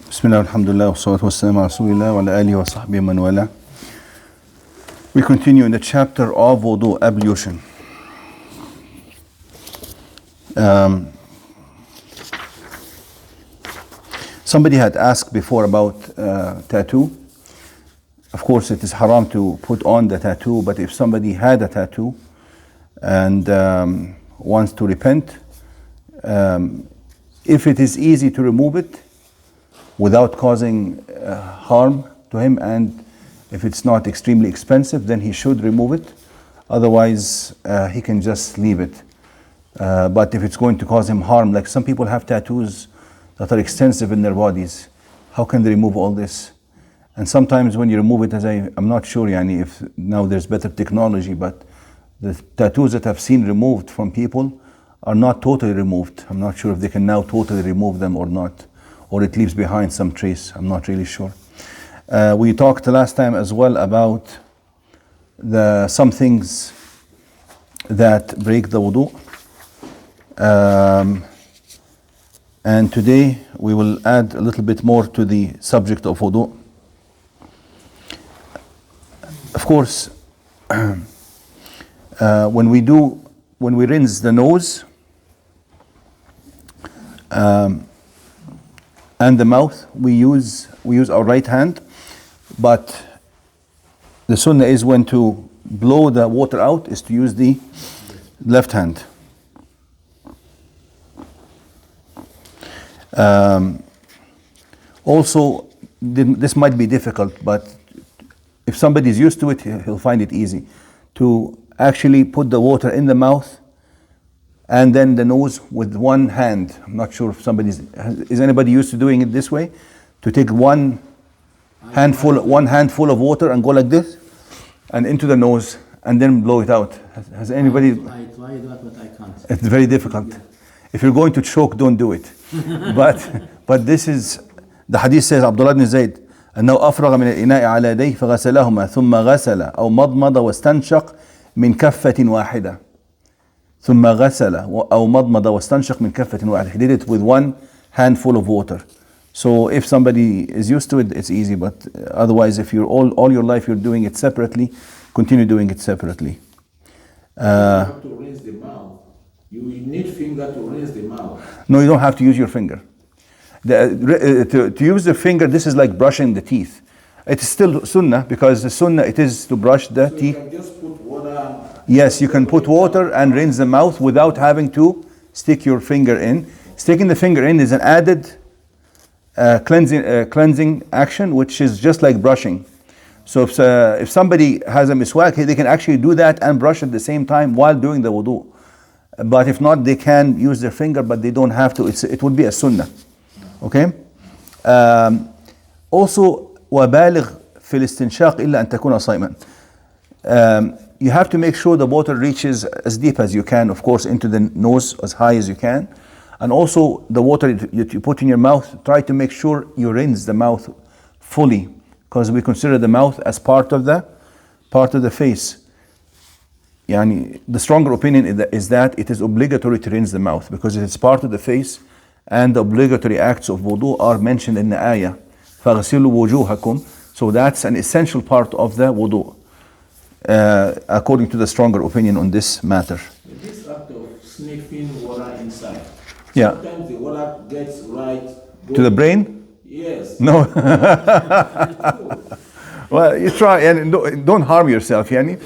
Bismillah, alhamdulillah, wassalatu wassalamu ala rasulillah wa ala alihi wa sahbihi man wala. We continue in the chapter of wudu, ablution. Somebody had asked before about tattoo. Of course, it is haram to put on the tattoo, but if somebody had a tattoo and wants to repent, if it is easy to remove it without causing harm to him, and if it's not extremely expensive, then he should remove it. Otherwise, he can just leave it. But if it's going to cause him harm, like some people have tattoos that are extensive in their bodies, how can they remove all this? And sometimes when you remove it, I'm not sure if now there's better technology, but the tattoos that I've seen removed from people are not totally removed. I'm not sure if they can now totally remove them or not, or it leaves behind some trace. I'm not really sure. We talked last time as well about some things that break the wudu. And today we will add a little bit more to the subject of wudu. Of course, when we rinse the nose and the mouth, we use our right hand, but the sunnah is when to blow the water out is to use the left hand. Also, this might be difficult, but if somebody is used to it, he'll find it easy to actually put the water in the mouth and then the nose with one hand. I'm not sure if is anybody used to doing it this way? To take one handful of water and go like this and into the nose and then blow it out. Has anybody? I tried that, but I can't. It's very difficult. Yeah. If you're going to choke, don't do it. but this is, the hadith says, Abdullah ibn Zayd, أنه أفرغ من الإناء على يديه فغسلهما ثم غسل أو مضمض واستنشق من كفة واحدة. ثم غسل أو مضمض واستنشق من كفة واحدة. He did it with one handful of water. So if somebody is used to it, it's easy. But otherwise, if you're all your life you're doing it separately, continue doing it separately. You have to rinse the mouth. You need finger to rinse the mouth. No, you don't have to use your finger. To use the finger, this is like brushing the teeth. It is still sunnah, because the sunnah it is to brush the teeth. You can just put water. Yes, you can put water and rinse the mouth without having to stick your finger in. Sticking the finger in is an added cleansing action, which is just like brushing. So if somebody has a miswak, they can actually do that and brush at the same time while doing the wudu. But if not, they can use their finger, but they don't have to. It would be a sunnah. Okay. Also, وبالغ في الاستنشاق إلا أن تكون صائما. You have to make sure the water reaches as deep as you can, of course, into the nose as high as you can, and also the water that you put in your mouth, try to make sure you rinse the mouth fully, because we consider the mouth as part of the face. The stronger opinion is that it is obligatory to rinse the mouth because it is part of the face. And the obligatory acts of wudu are mentioned in the ayah. فَغْسِلُوا وُجُوهَكُمْ. So that's an essential part of the wudu, according to the stronger opinion on this matter. This act of sniffing water inside. Yeah. Sometimes the water gets right. To the brain? Yes. No. Well, you try and don't harm yourself, Yani.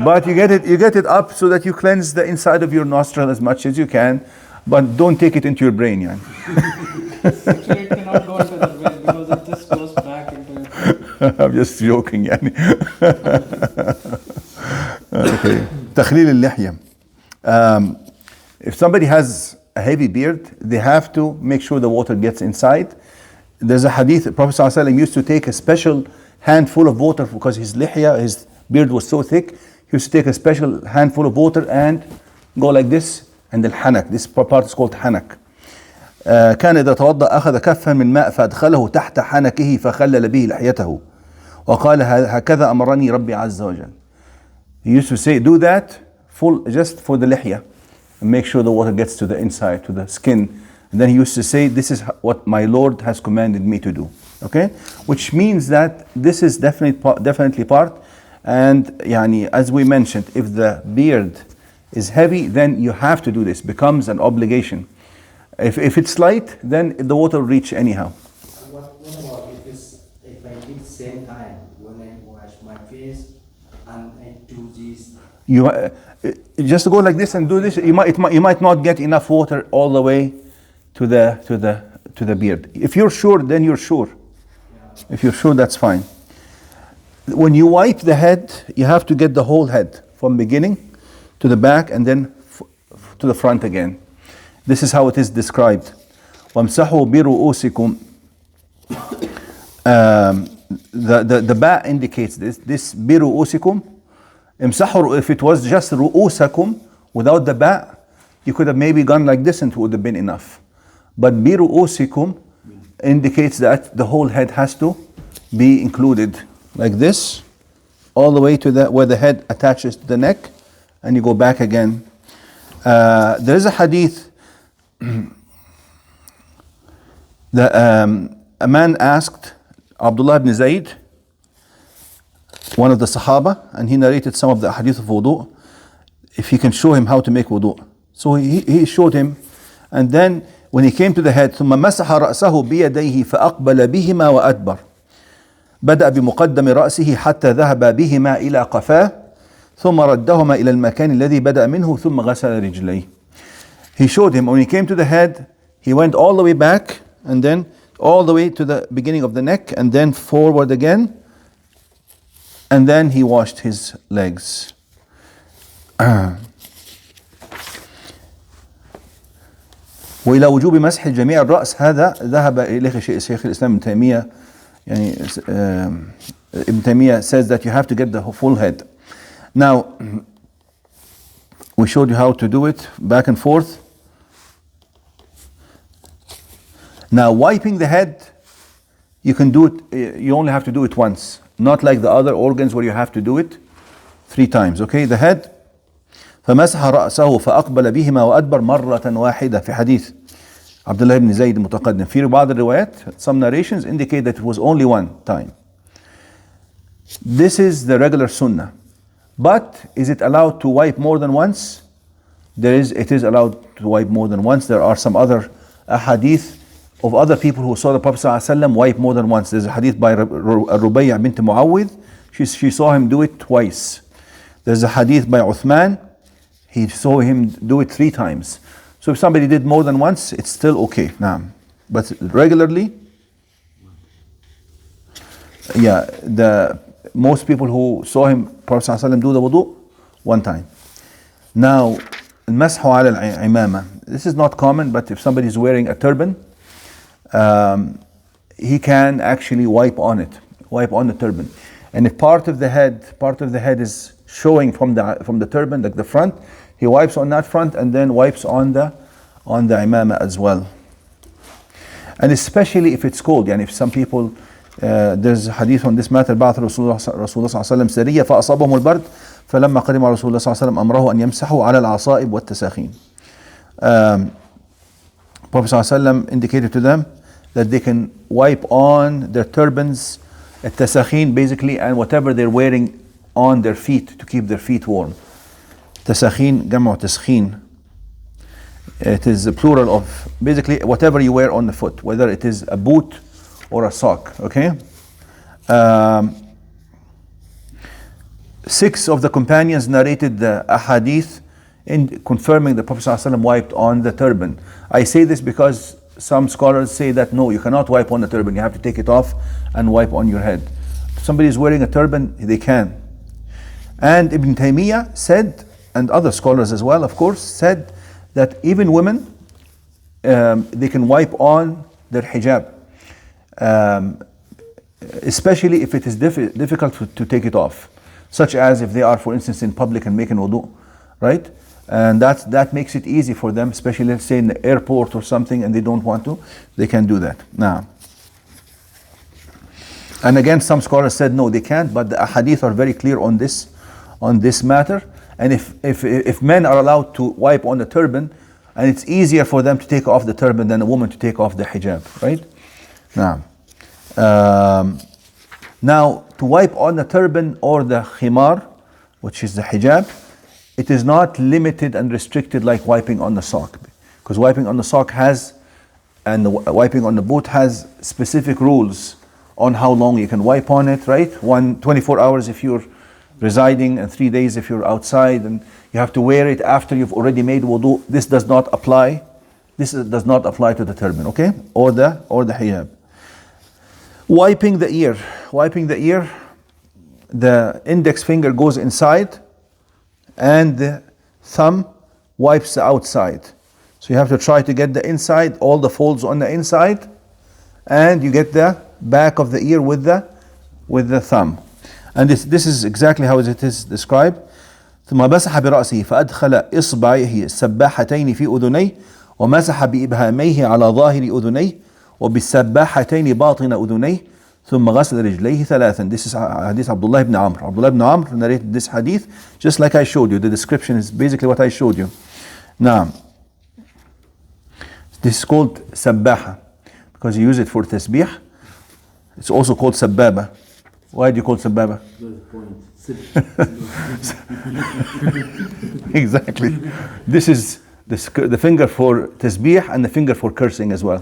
But you get it up so that you cleanse the inside of your nostril as much as you can. But don't take it into your brain, yeah. Actually, it cannot go into the brain because it just goes back into it. I'm just joking, يعني. Okay. تخليل اللحية. If somebody has a heavy beard, they have to make sure the water gets inside. There's a hadith, Prophet ﷺ used to take a special handful of water because his beard was so thick. He used to take a special handful of water and go like this. And الحنك, this part is called حنك. كان إذا توضأ أخذ كفا من ماء فأدخله تحت حنكه فخلل به لحيته وقال هكذا أمرني ربي عز وجل. He used to say, do that just for the lihya, and make sure the water gets to the inside, to the skin, And then he used to say, this is what my Lord has commanded me to do. Okay? Which means that this is definitely part. And yani, as we mentioned, if the beard is heavy, then you have to do this. Becomes an obligation. If it's light, then the water will reach anyhow. What about if I did same time when I wash my face and I do this? You just go like this and do this. You might not get enough water all the way to the beard. If you're sure, then you're sure. If you're sure, that's fine. When you wipe the head, you have to get the whole head from beginning to the back and then to the front again. This is how it is described. وَامْسَحُوا بِرُؤُوسِكُمْ. The ba indicates this بِرُؤُوسِكُمْ. امسحوا, if it was just رؤوسكم without the ba, you could have maybe gone like this and it would have been enough. But بِرُؤُوسِكُمْ indicates that the whole head has to be included. Like this, all the way to where the head attaches to the neck, and you go back again. There is a hadith that a man asked Abdullah ibn Zayd, one of the Sahaba, and he narrated some of the hadith of wudu, if he can show him how to make wudu. So he showed him, and then when he came to the head, ثم مسح رأسه بيديه فأقبل بهما وأدبر. بدأ بمقدم رأسه حتى ذهب بهما إلى قفاه ثم ردهما إلى المكان الذي بدأ منه ثم غسل رجليه. He showed him when he came to the head, he went all the way back and then all the way to the beginning of the neck and then forward again, and then he washed his legs. وإلى وجوب مسح جميع الرأس هذا ذهب إليه شيخ الإسلام ابن تيمية. Ibn Taymiyyah says that you have to get the full head. Now, we showed you how to do it back and forth. Now, wiping the head, you can do it, you only have to do it once. Not like the other organs where you have to do it 3 times. Okay, the head. فمسح رأسه فأقبل بهما وأدبر مرة واحدة في حديث Abdullah ibn Zayd المتقدم. في بعض الروايات, some narrations indicate that it was only one time. This is the regular sunnah. But is it allowed to wipe more than once? It is allowed to wipe more than once. There are some other hadith of other people who saw the Prophet ﷺ wipe more than once. There's a hadith by Rubayya bint Muawwidh. She saw him do it twice. There's a hadith by Uthman. He saw him do it 3 times. So if somebody did more than once, it's still okay. Nah. But regularly, most people who saw him, Prophet ﷺ, do the wudu 1 time. Now, المسح على العمامة. This is not common, but if somebody is wearing a turban, he can actually wipe on the turban. And if part of the head is showing from the turban, like the front, he wipes on that front and then wipes on the imama as well. And especially if it's cold, and if some people, there's a hadith on this matter, بعث رسول الله صلى الله عليه وسلم سرية فأصابهم البرد فلما قدم رسول الله صلى الله عليه وسلم أمره أن يمسحوا على العصائب والتساخين. Prophet صلى الله عليه وسلم indicated to them that they can wipe on their turbans, التساخين basically, and whatever they're wearing on their feet to keep their feet warm. تساخين جمع تسخين. It is a plural of basically whatever you wear on the foot, whether it is a boot or a sock. Okay. 6 of the companions narrated the ahadith in confirming the Prophet ﷺ wiped on the turban. I say this because some scholars say that no, you cannot wipe on the turban. You have to take it off and wipe on your head. If somebody is wearing a turban, they can. And Ibn Taymiyyah said, and other scholars as well, of course, said that even women, they can wipe on their hijab, especially if it is difficult to take it off, such as if they are, for instance, in public and making wudu, right? And that makes it easy for them, especially let's say in the airport or something, and they don't want to, they can do that. Now, and again, some scholars said no, they can't, but the ahadith are very clear on this matter. And if men are allowed to wipe on the turban, And it's easier for them to take off the turban than a woman to take off the hijab, right? Now, to wipe on the turban or the khimar, which is the hijab, it is not limited and restricted like wiping on the sock. Because wiping on the sock and wiping on the boot has specific rules on how long you can wipe on it, right? 24 hours if you're residing, and 3 days if you're outside, and you have to wear it after you've already made wudu. This does not apply. Does not apply to the turban, okay? Or the hijab. Wiping the ear. The index finger goes inside and the thumb wipes the outside. So you have to try to get the inside, all the folds on the inside, and you get the back of the ear with the thumb. And this is exactly how it is described. ثم مسح برأسه فأدخل إصبعيه السباحتين في أذنيه ومسح بإبهاميه على ظاهر أذنيه وبالسباحتين باطن أذنيه ثم غسل رجليه ثلاثا. This is hadith Abdullah ibn Amr. Abdullah ibn Amr narrated this hadith just like I showed you. The description is basically what I showed you. Now, this is called sabbaha because you use it for tasbih. It's also called sababa. Why do you call it sababa? Exactly. This is the finger for tasbih and the finger for cursing as well.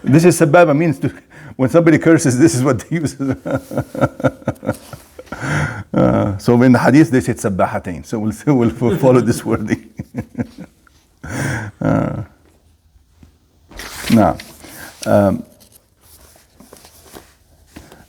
This is sababa, means when somebody curses, this is what they use. So in the hadith they said sabbahatain. So we'll follow this wording. Now,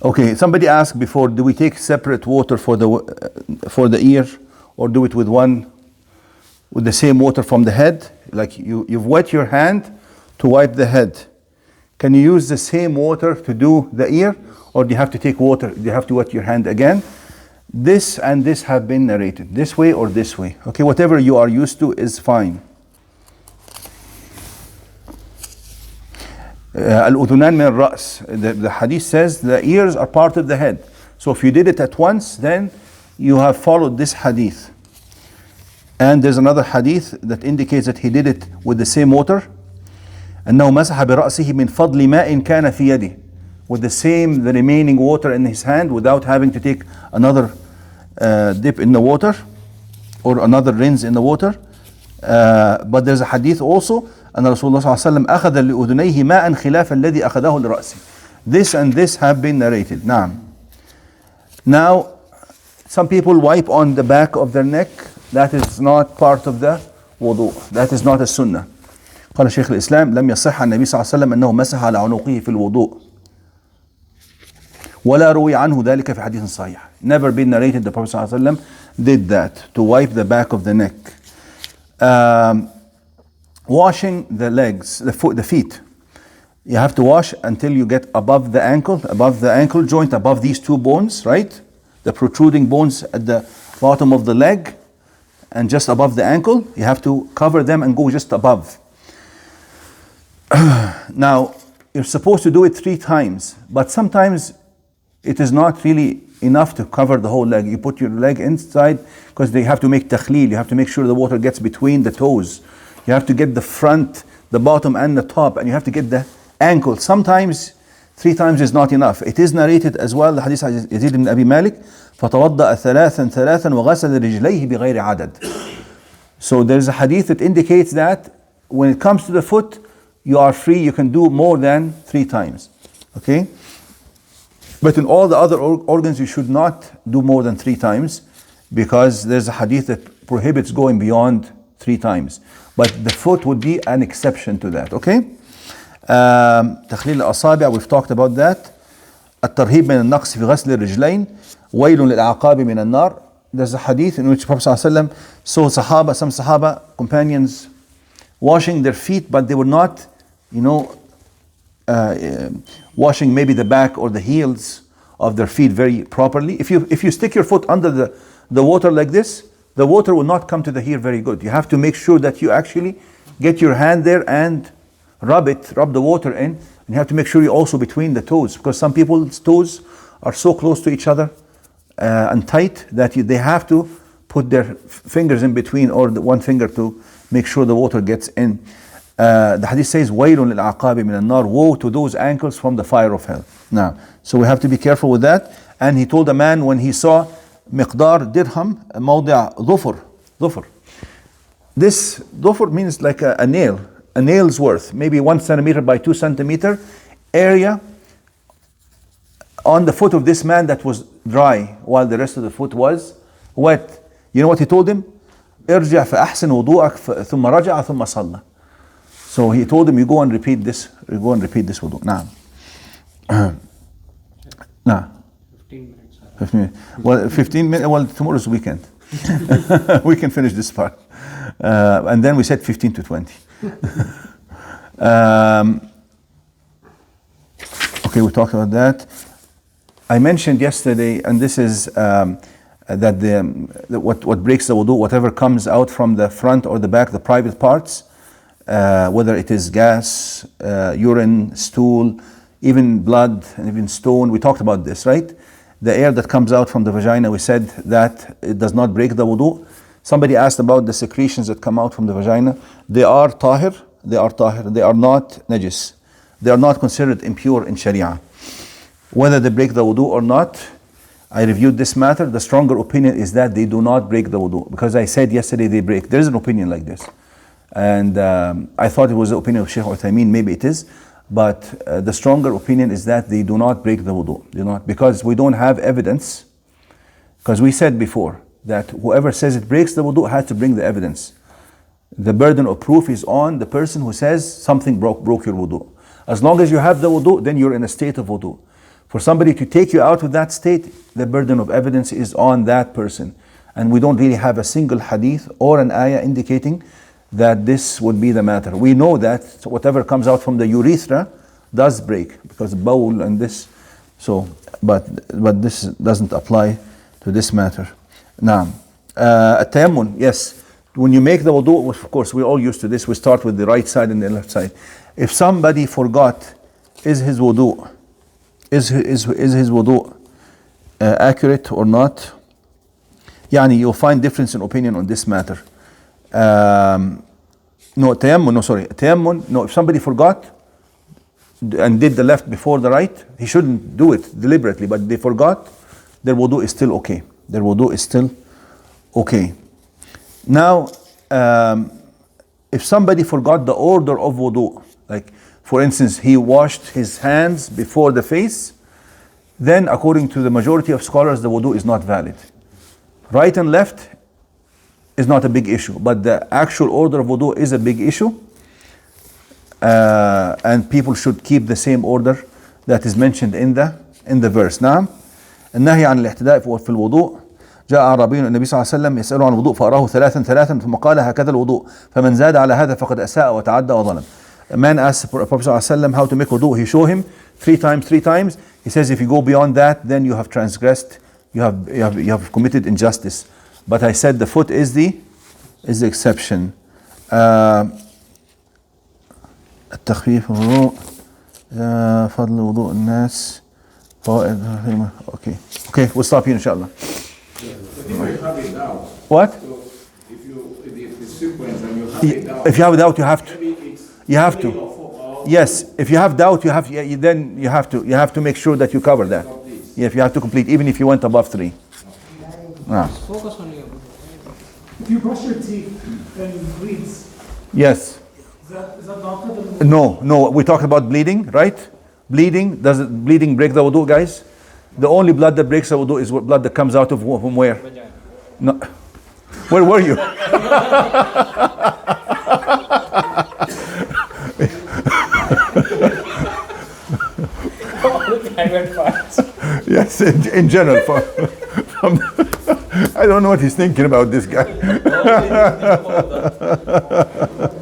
okay. Somebody asked before: do we take separate water for the ear, or do it with the same water from the head? Like you've wet your hand to wipe the head. Can you use the same water to do the ear, or do you have to take water? Do you have to wet your hand again? This and this have been narrated, this way or this way. Okay, whatever you are used to is fine. Al-udhunan min al-ra's. The hadith says the ears are part of the head. So if you did it at once, then you have followed this hadith. And there's another hadith that indicates that he did it with the same water. أنه مسح برأسه من فضل ماء كان في يده, with the remaining water in his hand without having to take another dip in the water or another rinse in the water. But there's a hadith also أن رسول الله صلى الله عليه وسلم أخذ لأذنيه ماء خلاف الذي أخذه لرأسه. This and this have been narrated. Now, some people wipe on the back of their neck. That is not part of the wudu. That is not a sunnah. قال شيخ الإسلام لم يصح عن النبي صلى الله عليه وسلم أنه مسح على عنقه في الوضوء ولا روي عنه ذلك في حديث صحيح. Never been narrated the Prophet صلى الله عليه وسلم did that, to wipe the back of the neck. Washing the legs, the feet. You have to wash until you get above the ankle joint, above these two bones, right? The protruding bones at the bottom of the leg and just above the ankle. You have to cover them and go just above. Now, you're supposed to do it 3 times, but sometimes it is not really enough to cover the whole leg. You put your leg inside because they have to make takhleel. You have to make sure the water gets between the toes. You have to get the front, the bottom and the top, and you have to get the ankle. Sometimes 3 times is not enough. It is narrated as well, the hadith Yazid ibn Abi Malik, فَتَوَضَّأَ ثَلَاثًا وَغَسَلَ رِجْلَيْهِ بِغَيْرِ عَدَدٍ. So there's a hadith that indicates that when it comes to the foot, you are free, you can do more than 3 times. Okay? But in all the other organs, you should not do more than 3 times because there's a hadith that prohibits going beyond 3 times. But the foot would be an exception to that. Okay? تخليل الأصابع, we've talked about that. الترهيب من النقص في غسل الرجلين ويل للأعقاب من النار. There's a hadith in which Prophet ﷺ saw some Sahaba, companions, washing their feet, but they were not, washing maybe the back or the heels of their feet very properly. If you stick your foot under the water like this, the water will not come to the heel very good. You have to make sure that you actually get your hand there and rub the water in. And you have to make sure you're also between the toes, because some people's toes are so close to each other and tight that they have to put their fingers in between, or one finger to make sure the water gets in. The hadith says, وَيْلٌ لِلْعَقَابِ مِنَ النَّارِ, woe to those ankles from the fire of hell. Now, so we have to be careful with that. And he told a man when he saw مقدار dirham موضع ظفر. This ظفر means like a nail, a nail's worth, maybe 1 centimeter by 2 centimeter area on the foot of this man that was dry while the rest of the foot was wet. You know what he told him? ارجع فأحسن وضوءك ثم رجع ثم صلى. So he told him, you go and repeat this wudu. Now. Now. 15 minutes. 15 minutes. Well, 15 minutes. Well, tomorrow's weekend. We can finish this part. And then we said 15 to 20. Okay, we talked about that. I mentioned yesterday, and this is that what breaks the wudu, whatever comes out from the front or the back, the private parts, whether it is gas, urine, stool, even blood, and even stone. We talked about this, right? The air that comes out from the vagina, we said that it does not break the wudu. Somebody asked about the secretions that come out from the vagina. They are tahir. They are not najis. They are not considered impure in Sharia. Whether they break the wudu or not, I reviewed this matter. The stronger opinion is that they do not break the wudu, because I said yesterday they break. There is an opinion like this, and I thought it was the opinion of Sheikh Uthaymeen. Maybe it is, but the stronger opinion is that they do not break the wudu. Do not, because we don't have evidence. Because we said before that whoever says it breaks the wudu has to bring the evidence. The burden of proof is on the person who says something broke your wudu. As long as you have the wudu, then you're in a state of wudu. For somebody to take you out of that state, the burden of evidence is on that person. And we don't really have a single hadith or an ayah indicating that this would be the matter. We know that whatever comes out from the urethra does break, because bowl and this. So, but this doesn't apply to this matter. Now, at-tayammun, yes. When you make the wudu, of course, we're all used to this. We start with the right side and the left side. If somebody forgot, is his wudu accurate or not? Yani, you'll find difference in opinion on this matter. Tayammun, no, if somebody forgot and did the left before the right, he shouldn't do it deliberately, but they forgot, their wudu is still okay. Their wudu is still okay. Now, if somebody forgot the order of wudu, like for instance, he washed his hands before the face, then according to the majority of scholars, the wudu is not valid. Right and left is not a big issue, but the actual order of wudu is a big issue, and people should keep the same order that is mentioned in the verse. نعم. النهي عن الاعتداء في الوضوء. جاء أعرابي النبي صلى الله عليه وسلم يسأله عن الوضوء فأراه ثلاثا ثم قال هكذا الوضوء فمن زاد على هذا فقد أساء وتعدى وظلم. A man asked the Prophet صلى الله عليه وسلم how to make wudu. He showed him three times. He says if you go beyond that, then you have transgressed, you have committed injustice. But I said the foot is the exception. التخفيف الوضوء فضل وضوء الناس فوائد. Okay, we'll stop here inshallah. If you have a doubt, What? so if the sequence and you have a doubt, If you have a doubt, you have to. maybe it's You have 3 to. or 4 hours. Yes, if you have doubt, you have to make sure that you cover that. Yeah, if you have to complete, even if you went above 3. Ah. Focus on your. If you brush your teeth and it bleeds, Yes. is that not the No. We talked about bleeding, right? Bleeding. Does bleeding break the wudu, guys? The only blood that breaks the wudu is blood that comes out of from where? No. Where were you? Private parts. Yes, in general. I don't know what he's thinking about, this guy.